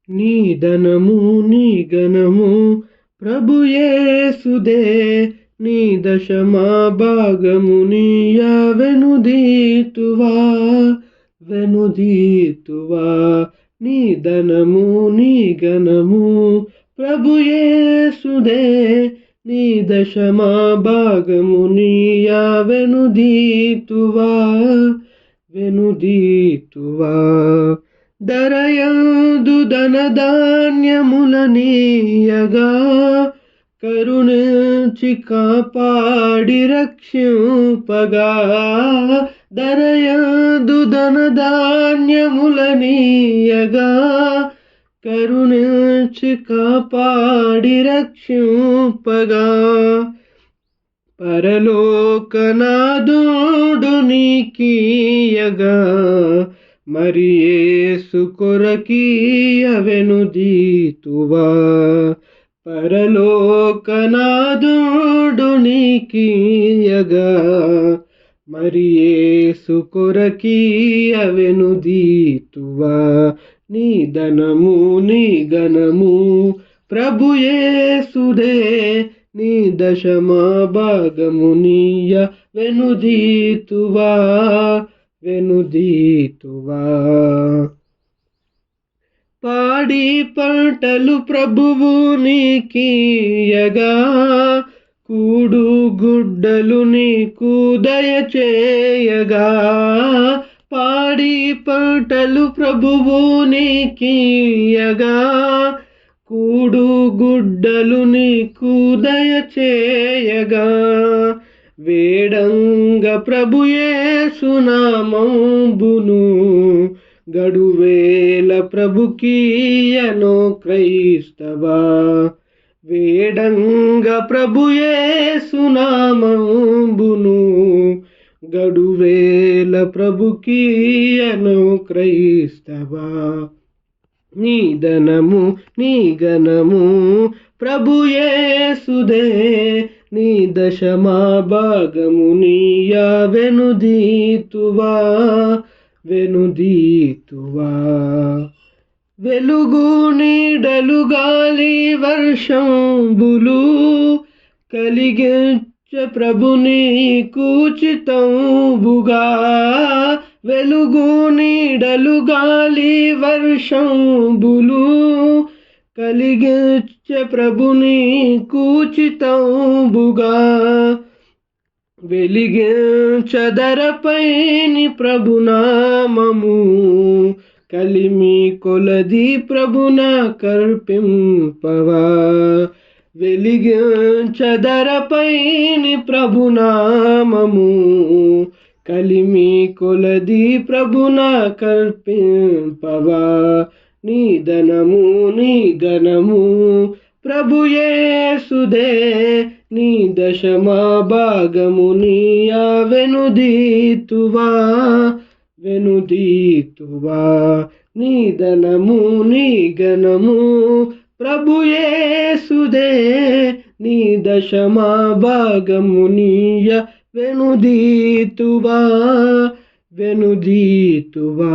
నీ ధనము నీ ఘనము ప్రభు యేసుదే, నీ దశమా భాగము నీయ వెనుదీతువా వెనుదీతువా. నీ ధనము నీ ఘనము ప్రభు యేసుదే, నీ దశమా భాగము నీయ వెనుదీతువా వెనుదీతువా. దరయందు ధనధాన్యములనీయగా కరుణించి కాపాడి రక్షింపగా. దరయందు ధనధాన్యములనీయగా కరుణించి కాపాడి రక్షింపగా. పరలోకనాథుడు నీకీయగా మరి యేసు కొరకీయ వెనుదీతువా. పరలోకనాథుడు నీకీయగా మరి యేసు కొరకీయ వెనుదీతువా. నీ ధనము నీ ఘనము ప్రభు యేసుదే, నీ దశమా భాగము నీయ వెనుదీతువా వెనుదీతువా. పాడి పంటలు ప్రభువు నీకీయగా కూడు గుడ్డలు నీకు దయచేయగా. పాడి పంటలు ప్రభువు నీకీయగా కూడు గుడ్డలు నీకు దయచేయగా. వేడంగ ప్రభు యేసు నామంబును గడువేల ప్రభుకీయను క్రైస్తవా. వేడంగ ప్రభు యేసు నామంబును గడువేల ప్రభుకీయను క్రైస్తవా. నీ ధనము నీ ఘనము ప్రభు యేసుదే, నీ దశమా భాగము నీయ వెనుదీతువా వెనుదీతువా. వెలుగు నీడలు గాలి వర్షంబులు కలిగించ ప్రభు నీకు ఉచితంబుగా. వెలుగు నీడలు గాలి వర్షంబులు కలిగించ ప్రభు నీకు ఉచితంబుగా. వెలిగించదరపైని ప్రభునామము కలిమి కొలది ప్రభున కర్పింపవా. వెలిగించదరపైని ప్రభునామము కలిమి కొలది ప్రభున కర్పింపవా. నీ ధనము నీ ఘనము ప్రభు యేసుదే, నీ దశమా భాగము నీయ వెనుదీతువా వెనుదీతువా. నీ ధనము నీ ఘనము ప్రభు యేసుదే, నీ దశమా భాగము నీయ వెనుదీతువా వెనుదీతువా.